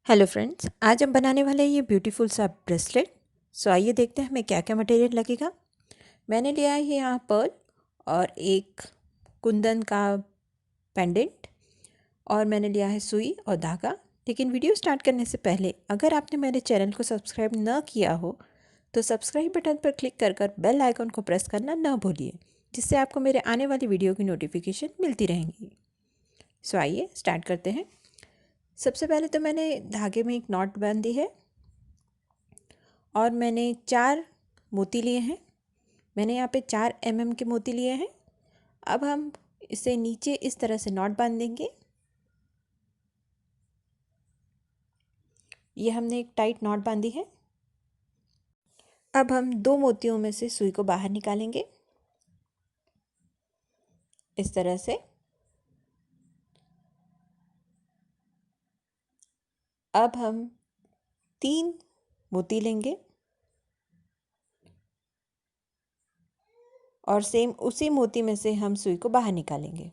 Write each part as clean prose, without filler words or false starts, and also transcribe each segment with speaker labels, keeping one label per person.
Speaker 1: Hello friends, आज हम बनाने वाले हैं ये ब्यूटीफुल सा ब्रेसलेट। सो आइए देखते हैं हमें क्या क्या मटेरियल लगेगा। मैंने लिया है यहाँ पर्ल और एक कुंदन का पेंडेंट, और मैंने लिया है सुई और धागा। लेकिन वीडियो स्टार्ट करने से पहले अगर आपने मेरे चैनल को सब्सक्राइब न किया हो तो सब्सक्राइब बटन पर क्लिक कर बेल आइकन को प्रेस करना न भूलिए, जिससे आपको मेरे आने वाली वीडियो की नोटिफिकेशन मिलती रहेंगी। सो आइए स्टार्ट करते हैं। सबसे पहले तो मैंने धागे में एक नॉट बांधी है और मैंने 4 मोती लिए हैं। मैंने यहाँ पे 4 mm के मोती लिए हैं। अब हम इसे नीचे इस तरह से नॉट बांध देंगे। ये हमने एक टाइट नॉट बांधी है। अब हम 2 मोतियों में से सुई को बाहर निकालेंगे इस तरह से। अब हम 3 मोती लेंगे और सेम उसी मोती में से हम सुई को बाहर निकालेंगे।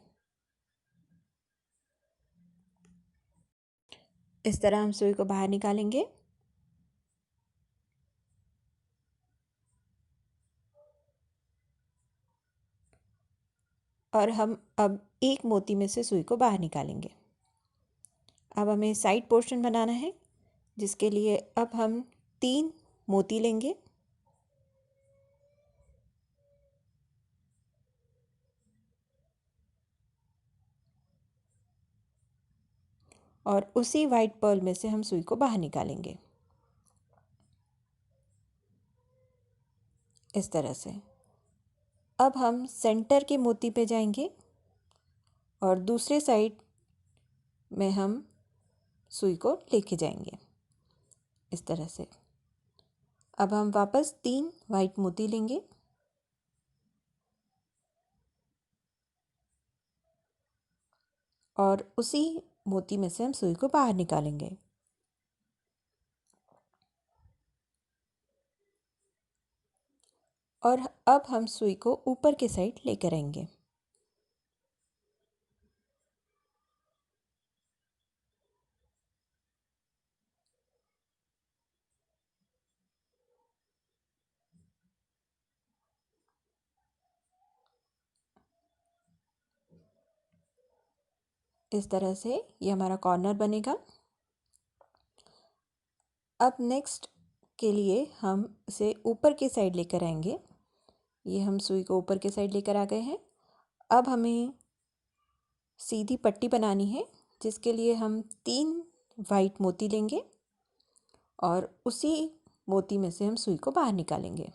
Speaker 1: इस तरह हम सुई को बाहर निकालेंगे। और हम अब एक मोती में से सुई को बाहर निकालेंगे। अब हमें साइड पोर्शन बनाना है, जिसके लिए अब हम 3 मोती लेंगे और उसी वाइट पर्ल में से हम सुई को बाहर निकालेंगे इस तरह से। अब हम सेंटर के मोती पे जाएंगे और दूसरे साइड में हम सुई को लेके जाएंगे इस तरह से। अब हम वापस 3 वाइट मोती लेंगे और उसी मोती में से हम सुई को बाहर निकालेंगे। और अब हम सुई को ऊपर के साइड लेकर आएंगे। इस तरह से ये हमारा कॉर्नर बनेगा। अब नेक्स्ट के लिए हम इसे ऊपर की साइड लेकर आएंगे। ये हम सुई को ऊपर की साइड लेकर आ गए हैं। अब हमें सीधी पट्टी बनानी है, जिसके लिए हम 3 वाइट मोती लेंगे और उसी मोती में से हम सुई को बाहर निकालेंगे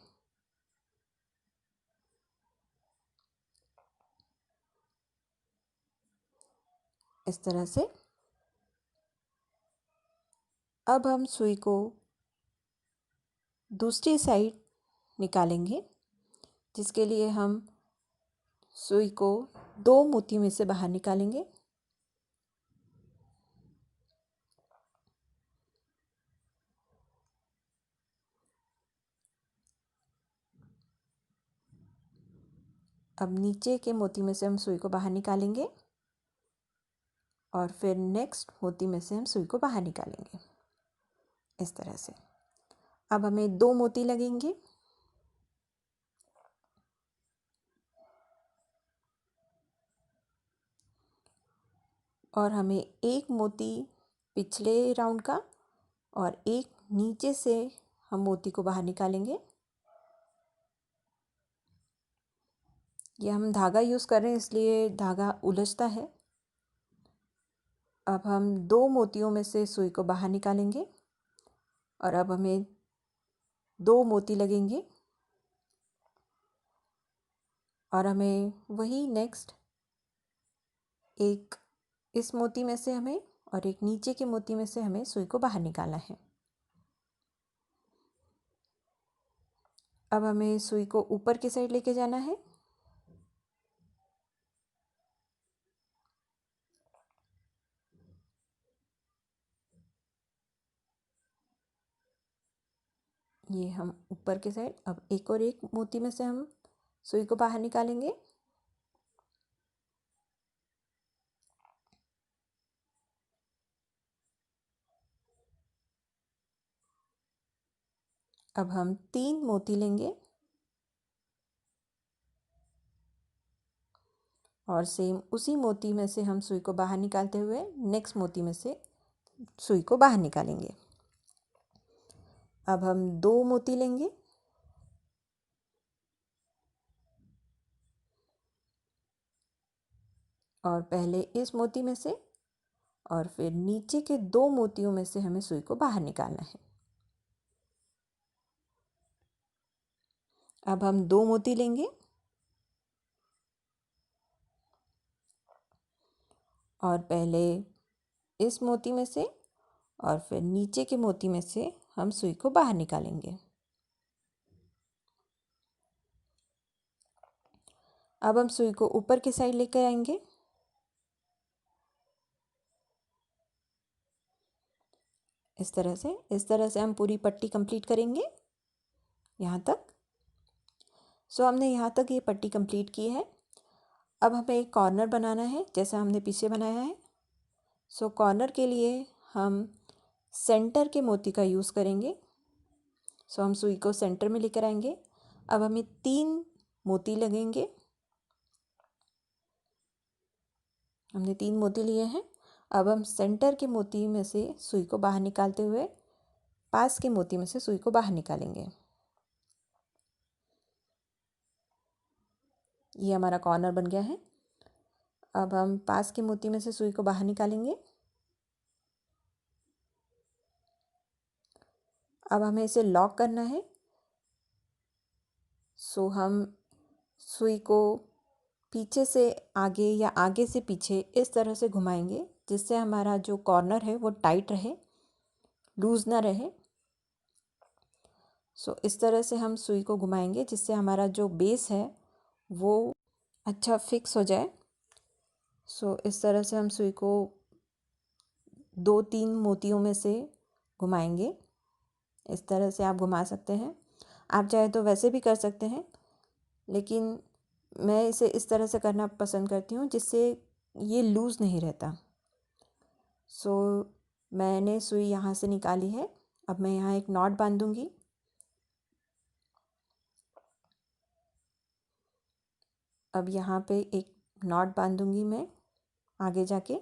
Speaker 1: इस तरह से। अब हम सुई को दूसरी साइड निकालेंगे, जिसके लिए हम सुई को 2 मोती में से बाहर निकालेंगे अब नीचे के मोती में से हम सुई को बाहर निकालेंगे और फिर नेक्स्ट मोती में से हम सुई को बाहर निकालेंगे इस तरह से। अब हमें 2 मोती लगेंगे और हमें एक मोती पिछले राउंड का और एक नीचे से हम मोती को बाहर निकालेंगे। ये हम धागा यूज़ कर रहे हैं, इसलिए धागा उलझता है। अब हम 2 मोतियों में से सुई को बाहर निकालेंगे और अब हमें 2 मोती लगेंगे और हमें वही नेक्स्ट एक इस मोती में से हमें और एक नीचे के मोती में से हमें सुई को बाहर निकालना है। अब हमें सुई को ऊपर की साइड लेके जाना है ये हम ऊपर के साइड। अब एक और एक मोती में से हम सुई को बाहर निकालेंगे अब हम 3 मोती लेंगे और सेम उसी मोती में से हम सुई को बाहर निकालते हुए नेक्स्ट मोती में से सुई को बाहर निकालेंगे। अब हम 2 मोती लेंगे और पहले इस मोती में से और फिर नीचे के 2 मोतियों में से हमें सुई को बाहर निकालना है। अब हम 2 मोती लेंगे और पहले इस मोती में से और फिर नीचे के मोती में से हम सुई को बाहर निकालेंगे। अब हम सुई को ऊपर की साइड लेकर आएंगे इस तरह से हम पूरी पट्टी कंप्लीट करेंगे यहाँ तक। सो हमने यहाँ तक ये पट्टी कंप्लीट की है। अब हमें एक कॉर्नर बनाना है जैसा हमने पीछे बनाया है। सो कॉर्नर के लिए हम सेंटर के मोती का यूज़ करेंगे। सो हम सुई को सेंटर में लेकर आएंगे। अब हमें 3 मोती लगेंगे। हमने 3 मोती लिए हैं। अब हम सेंटर के मोती में से सुई को बाहर निकालते हुए पास के मोती में से सुई को बाहर निकालेंगे। ये हमारा कॉर्नर बन गया है। अब हम पास के मोती में से सुई को बाहर निकालेंगे। अब हमें इसे लॉक करना है। सो हम सुई को पीछे से आगे या आगे से पीछे इस तरह से घुमाएंगे जिससे हमारा जो कॉर्नर है वो टाइट रहे, लूज़ ना रहे। सो इस तरह से हम सुई को घुमाएंगे जिससे हमारा जो बेस है वो अच्छा फिक्स हो जाए। सो इस तरह से हम सुई को 2-3 मोतियों में से घुमाएंगे। इस तरह से आप घुमा सकते हैं। आप चाहे तो वैसे भी कर सकते हैं, लेकिन मैं इसे इस तरह से करना पसंद करती हूँ जिससे ये लूज़ नहीं रहता। सो मैंने सुई यहाँ से निकाली है। अब मैं यहाँ एक नॉट बांधूँगी। अब यहाँ पे एक नॉट बांधूँगी मैं आगे जाके।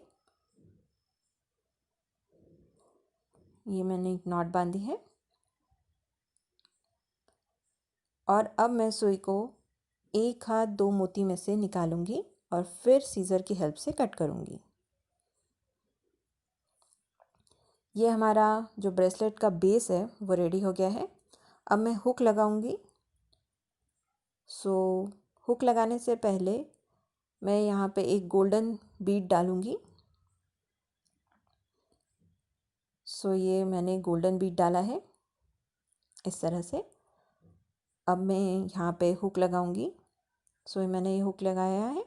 Speaker 1: ये मैंने एक नॉट बांधी है और अब मैं सुई को 1 हाथ 2 मोती में से निकालूंगी और फिर सीज़र की हेल्प से कट करूँगी। ये हमारा जो ब्रेसलेट का बेस है वो रेडी हो गया है। अब मैं हुक लगाऊंगी। सो हुक लगाने से पहले मैं यहाँ पे एक गोल्डन बीड डालूंगी। सो ये मैंने गोल्डन बीड डाला है इस तरह से। अब मैं यहाँ पे हुक लगाऊंगी। सो मैंने ये हुक लगाया है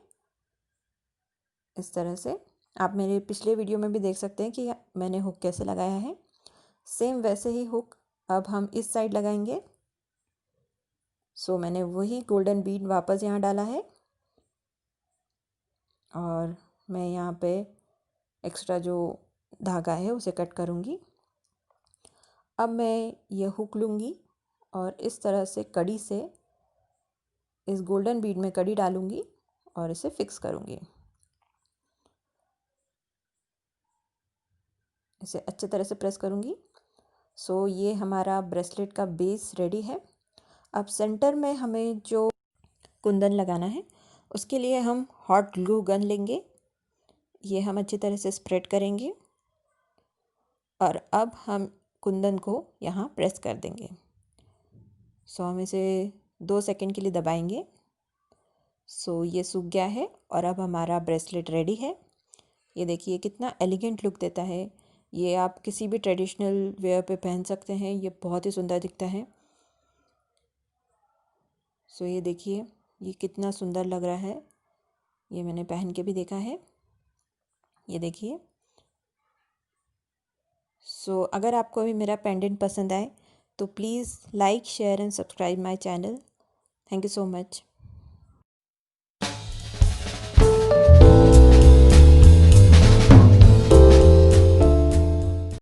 Speaker 1: इस तरह से। आप मेरे पिछले वीडियो में भी देख सकते हैं कि मैंने हुक कैसे लगाया है। सेम वैसे ही हुक अब हम इस साइड लगाएंगे। सो मैंने वही गोल्डन बीड वापस यहाँ डाला है और मैं यहाँ पे एक्स्ट्रा जो धागा है उसे कट करूँगी। अब मैं ये हुक लूँगी और इस तरह से कड़ी से इस गोल्डन बीड में कड़ी डालूँगी और इसे फिक्स करूँगी। इसे अच्छे तरह से प्रेस करूँगी। सो ये हमारा ब्रेसलेट का बेस रेडी है। अब सेंटर में हमें जो कुंदन लगाना है उसके लिए हम हॉट ग्लू गन लेंगे। ये हम अच्छी तरह से स्प्रेड करेंगे और अब हम कुंदन को यहाँ प्रेस कर देंगे। सो हम इसे 2 सेकंड के लिए दबाएंगे। सो ये सूख गया है और अब हमारा ब्रेसलेट रेडी है। ये देखिए कितना एलिगेंट लुक देता है। ये आप किसी भी ट्रेडिशनल वेयर पे पहन सकते हैं। ये बहुत ही सुंदर दिखता है। सो ये देखिए ये कितना सुंदर लग रहा है। ये मैंने पहन के भी देखा है। ये देखिए। सो अगर आपको भी मेरा पेंडेंट पसंद आए तो please like share and subscribe my channel. Thank you so much.